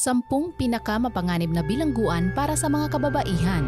10 pinakamapanganib na bilangguan para sa mga kababaihan.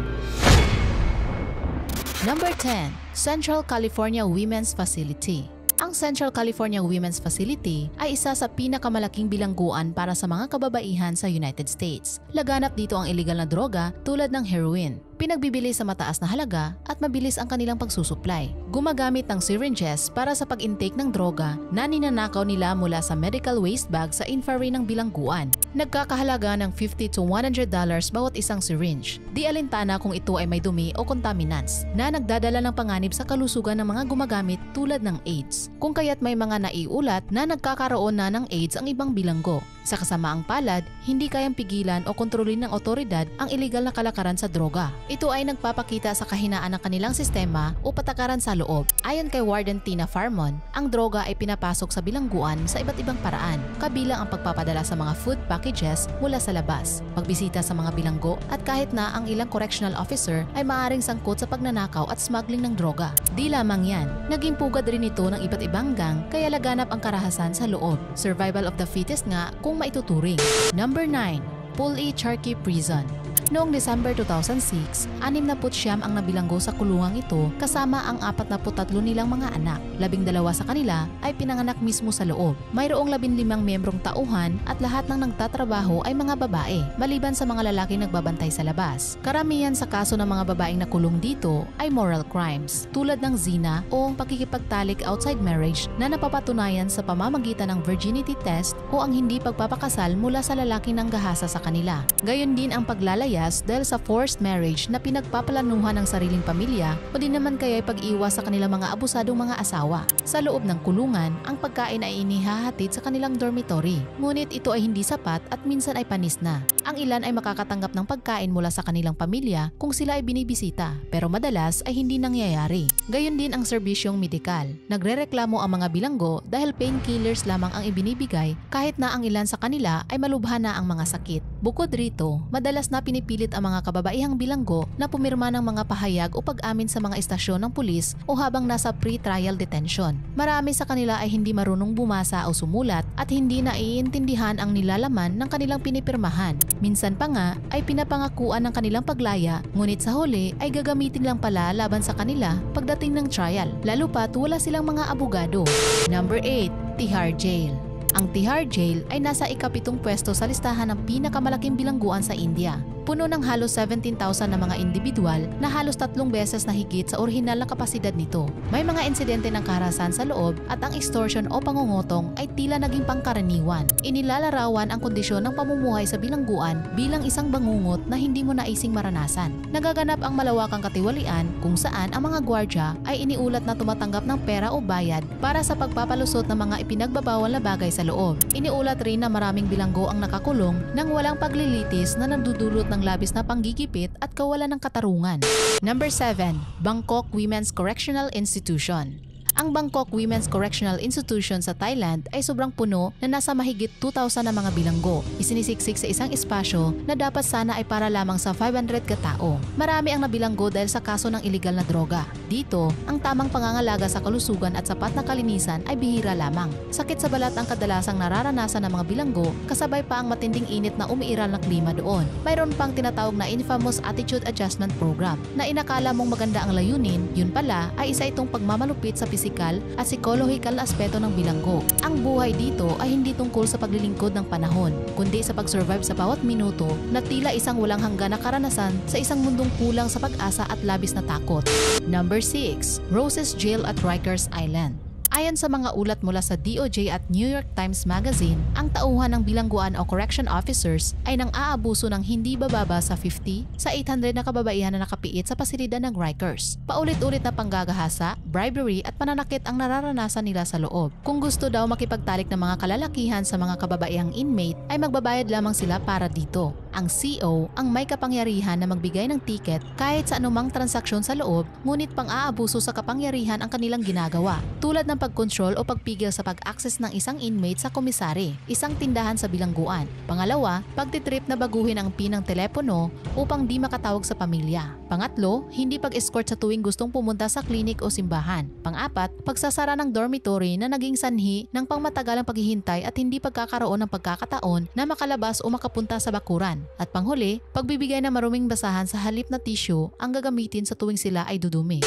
Number 10. Central California Women's Facility. Ang Central California Women's Facility ay isa sa pinakamalaking bilangguan para sa mga kababaihan sa United States. Laganap dito ang illegal na droga tulad ng heroin. Pinagbibili sa mataas na halaga at mabilis ang kanilang pagsusupply. Gumagamit ng syringes para sa pag-intake ng droga na ninanakaw nila mula sa medical waste bag sa infrared ng bilangguan. Nagkakahalaga ng $50 to $100 bawat isang syringe. Di alintana kung ito ay may dumi o contaminants na nagdadala ng panganib sa kalusugan ng mga gumagamit tulad ng AIDS. Kung kaya't may mga naiulat na nagkakaroon na ng AIDS ang ibang bilanggo. Sa kasamaang palad, hindi kayang pigilan o kontrolin ng otoridad ang iligal na kalakaran sa droga. Ito ay nagpapakita sa kahinaan ng kanilang sistema o patakaran sa loob. Ayon kay Warden Tina Farmon, ang droga ay pinapasok sa bilangguan sa iba't ibang paraan, kabilang ang pagpapadala sa mga food packages mula sa labas, pagbisita sa mga bilanggo at kahit na ang ilang correctional officer ay maaaring sangkot sa pagnanakaw at smuggling ng droga. Di lamang yan, naging pugad rin ito ng iba't ibang gang kaya laganap ang karahasan sa loob. Survival of the fittest nga kung maituturing. Number 9. Puli Charkey Prison. Noong December 2006, 69 ang nabilanggo sa kulungang ito kasama ang 43 nilang mga anak. 12 sa kanila ay pinanganak mismo sa loob. Mayroong 15 miyembrong tauhan at lahat ng nagtatrabaho ay mga babae, maliban sa mga lalaking nagbabantay sa labas. Karamihan sa kaso ng mga babaeng nakulong dito ay moral crimes, tulad ng zina o pakikipagtalik outside marriage na napapatunayan sa pamamagitan ng virginity test o ang hindi pagpapakasal mula sa lalaking nanggahasa sa kanila. Gayon din ang paglalaya dahil sa forced marriage na pinagpapalanuhan ng sariling pamilya o di naman kaya pag-iwas sa kanilang mga abusadong mga asawa. Sa loob ng kulungan, ang pagkain ay inihahatid sa kanilang dormitory. Ngunit ito ay hindi sapat at minsan ay panis na. Ang ilan ay makakatanggap ng pagkain mula sa kanilang pamilya kung sila ay binibisita, pero madalas ay hindi nangyayari. Gayon din ang serbisyong medikal. Nagrereklamo ang mga bilanggo dahil painkillers lamang ang ibinibigay kahit na ang ilan sa kanila ay malubha na ang mga sakit. Bukod rito, madalas na pinipilit ang mga kababaihang bilanggo na pumirma ng mga pahayag o pag-amin sa mga istasyon ng pulis o habang nasa pre-trial detention. Marami sa kanila ay hindi marunong bumasa o sumulat at hindi naiintindihan ang nilalaman ng kanilang pinipirmahan. Minsan pa nga ay pinapangakuan ng kanilang paglaya, ngunit sa huli ay gagamitin lang pala laban sa kanila pagdating ng trial, lalo pat wala silang mga abogado. Number 8. Tihar Jail. Ang Tihar Jail ay nasa ika-7 pwesto sa listahan ng pinakamalaking bilangguan sa India. Puno ng halos 17,000 na mga individual na halos 3 beses na higit sa orihinal na kapasidad nito. May mga insidente ng karahasan sa loob at ang extortion o pangungutong ay tila naging pangkaraniwan. Inilalarawan ang kondisyon ng pamumuhay sa bilangguan bilang isang bangungot na hindi mo naising maranasan. Nagaganap ang malawakang katiwalian kung saan ang mga gwardya ay iniulat na tumatanggap ng pera o bayad para sa pagpapalusot ng mga ipinagbabawal na bagay sa loob. Iniulat rin na maraming bilanggo ang nakakulong nang walang paglilitis na nagdudulot ng labis na panggigipit at kawalan ng katarungan. Number 7. Bangkok Women's Correctional Institution. Ang Bangkok Women's Correctional Institution sa Thailand ay sobrang puno na nasa mahigit 2,000 na mga bilanggo. Isinisiksik sa isang espasyo na dapat sana ay para lamang sa 500 katao. Marami ang nabilanggo dahil sa kaso ng iligal na droga. Dito, ang tamang pangangalaga sa kalusugan at sapat na kalinisan ay bihira lamang. Sakit sa balat ang kadalasang nararanasan ng mga bilanggo kasabay pa ang matinding init na umiiral na klima doon. Mayroon pang tinatawag na infamous Attitude Adjustment Program na inakala mong maganda ang layunin, yun pala ay isa itong pagmamalupit sa pisikal at psikolohikal na aspeto ng bilanggo. Ang buhay dito ay hindi tungkol sa paglilingkod ng panahon, kundi sa pag-survive sa bawat minuto na tila isang walang hanggan na karanasan sa isang mundong kulang sa pag-asa at labis na takot. Number 6. Roses Jail at Rikers Island. Ayon sa mga ulat mula sa DOJ at New York Times Magazine, ang tauhan ng bilangguan o correction officers ay nang aabuso ng hindi bababa sa 50 sa 800 na kababaihan na nakapiit sa pasilidad ng Rikers. Paulit-ulit na panggagahasa, bribery at pananakit ang nararanasan nila sa loob. Kung gusto daw makipagtalik ng mga kalalakihan sa mga kababaihang inmate, ay magbabayad lamang sila para dito. Ang CO ang may kapangyarihan na magbigay ng tiket kahit sa anumang transaksyon sa loob, ngunit pang-aabuso sa kapangyarihan ang kanilang ginagawa, tulad ng pagkontrol o pagpigil sa pag-access ng isang inmate sa komisari, isang tindahan sa bilangguan. Pangalawa, pagtitrip na baguhin ang PIN ng telepono upang di makatawag sa pamilya. Pangatlo, hindi pag-escort sa tuwing gustong pumunta sa klinik o simbahan. Pang-apat, pagsasara ng dormitory na naging sanhi ng pangmatagalang paghihintay at hindi pagkakaroon ng pagkakataon na makalabas o makapunta sa bakuran. At panghuli, pagbibigay ng maruming basahan sa halip na tissue ang gagamitin sa tuwing sila ay dudumi.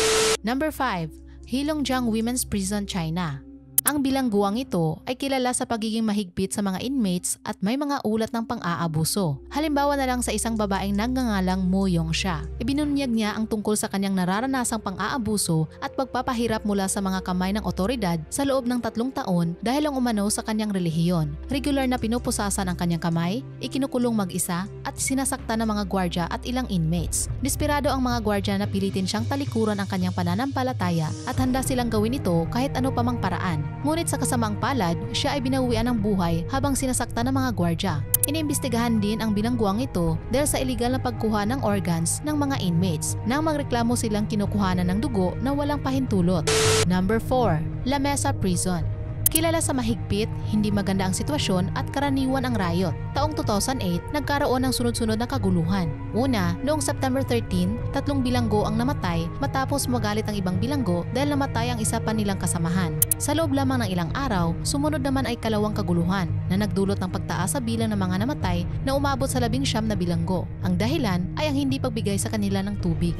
Number 5. Heilongjiang Women's Prison, China. Ang bilangguang ito ay kilala sa pagiging mahigpit sa mga inmates at may mga ulat ng pang-aabuso. Halimbawa na lang sa isang babaeng nagngangalang Mo Yongxia. Ibinunyag niya ang tungkol sa kanyang nararanasang pang-aabuso at pagpapahirap mula sa mga kamay ng otoridad sa loob ng 3 taon dahil ang umano sa kanyang relihiyon. Regular na pinupusasan ang kanyang kamay, ikinukulong mag-isa at sinasaktan ng mga gwardya at ilang inmates. Desperado ang mga gwardya na pilitin siyang talikuran ang kanyang pananampalataya at handa silang gawin ito kahit ano pa mang paraan. Ngunit sa kasamaang palad, siya ay binawian ng buhay habang sinasaktan ng mga gwardya. Inimbestigahan din ang bilangguang ito dahil sa iligal na pagkuha ng organs ng mga inmates nang magreklamo silang kinukuhanan ng dugo na walang pahintulot. Number 4. La Mesa Prison. Kilala sa mahigpit, hindi maganda ang sitwasyon at karaniwan ang riot. Taong 2008, nagkaroon ng sunod-sunod na kaguluhan. Una, noong September 13, 3 bilanggo ang namatay matapos magalit ang ibang bilanggo dahil namatay ang isa pa nilang kasamahan. Sa loob lamang ng ilang araw, sumunod naman ay 2 kaguluhan na nagdulot ng pagtaas sa bilang ng mga namatay na umabot sa 19 na bilanggo. Ang dahilan ay ang hindi pagbigay sa kanila ng tubig.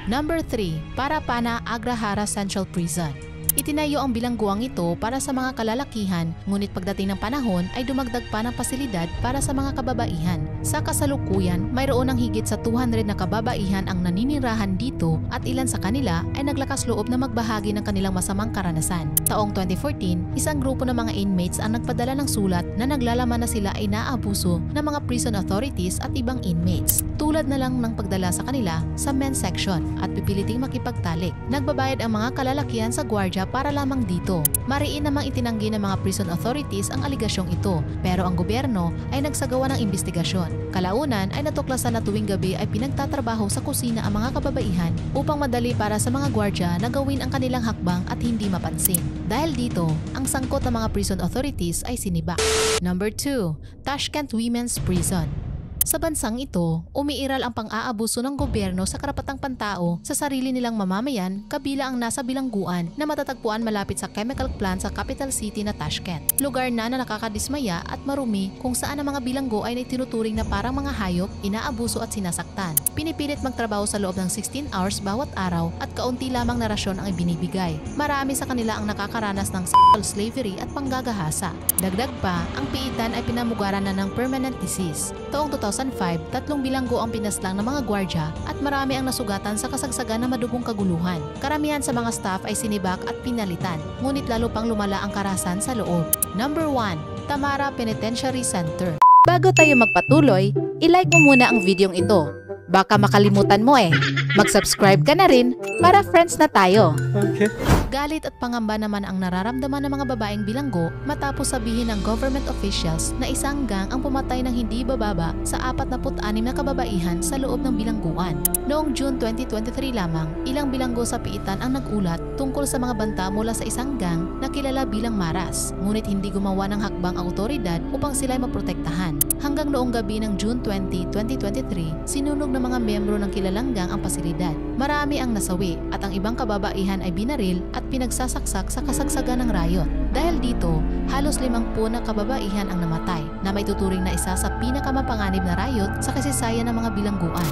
Number 3. Parapana Agrahara Central Prison. Itinayo ang bilangguang ito para sa mga kalalakihan, ngunit pagdating ng panahon ay dumagdag pa ng pasilidad para sa mga kababaihan. Sa kasalukuyan, mayroon ng higit sa 200 na kababaihan ang naninirahan dito at ilan sa kanila ay naglakas loob na magbahagi ng kanilang masamang karanasan. Taong 2014, isang grupo ng mga inmates ang nagpadala ng sulat na naglalaman na sila ay naabuso ng mga prison authorities at ibang inmates, tulad na lang ng pagdala sa kanila sa men's section at pipiliting makipagtalik. Nagbabayad ang mga kalalakihan sa gwardya para lamang dito. Mariin namang itinanggi ng mga prison authorities ang aligasyong ito, pero ang gobyerno ay nagsagawa ng investigasyon. Kalaunan ay natuklasan na tuwing gabi ay pinagtatrabaho sa kusina ang mga kababaihan upang madali para sa mga gwardya na gawin ang kanilang hakbang at hindi mapansin. Dahil dito, ang sangkot ng mga prison authorities ay siniba. Number 2. Tashkent Women's Prison. Sa bansang ito, umiiral ang pang-aabuso ng gobyerno sa karapatang pantao sa sarili nilang mamamayan, kabila ang nasa bilangguan na matatagpuan malapit sa chemical plant sa capital city na Tashkent. Lugar na nakakadismaya at marumi kung saan ang mga bilanggo ay tinuturing na parang mga hayop, inaabuso at sinasaktan. Pinipilit magtrabaho sa loob ng 16 hours bawat araw at kaunti lamang na rasyon ang ibinibigay. Marami sa kanila ang nakakaranas ng sexual slavery at panggagahasa. Dagdag pa, ang piitan ay pinamugaran na ng permanent disease. Taong 2005, 3 bilanggo ang pinaslang ng mga gwardya at marami ang nasugatan sa kasagsagan na madugong kaguluhan. Karamihan sa mga staff ay sinibak at pinalitan, ngunit lalo pang lumala ang karahasan sa loob. Number 1. Tamara Penitentiary Center. Bago tayo magpatuloy, i-like mo muna ang videong ito. Baka makalimutan mo eh. Mag-subscribe ka na rin para friends na tayo. Okay. Galit at pangamba naman ang nararamdaman ng mga babaeng bilanggo matapos sabihin ng government officials na isang gang ang pumatay ng hindi bababa sa 46 na kababaihan sa loob ng bilangguan. Noong June 2023 lamang, ilang bilanggo sa piitan ang nagulat tungkol sa mga banta mula sa isang gang na kilala bilang Maras, ngunit hindi gumawa ng hakbang ang otoridad upang sila'y maprotektahan. Hanggang noong gabi ng June 20, 2023, sinunog ng mga miyembro ng kilalang gang ang pasilidad. Marami ang nasawi at ang ibang kababaihan ay binaril at pinagsasaksak sa kasagsagan ng riot. Dahil dito, halos 50 na kababaihan ang namatay na may tuturing na isa sa pinakamapanganib na riot sa kasaysayan ng mga bilangguan.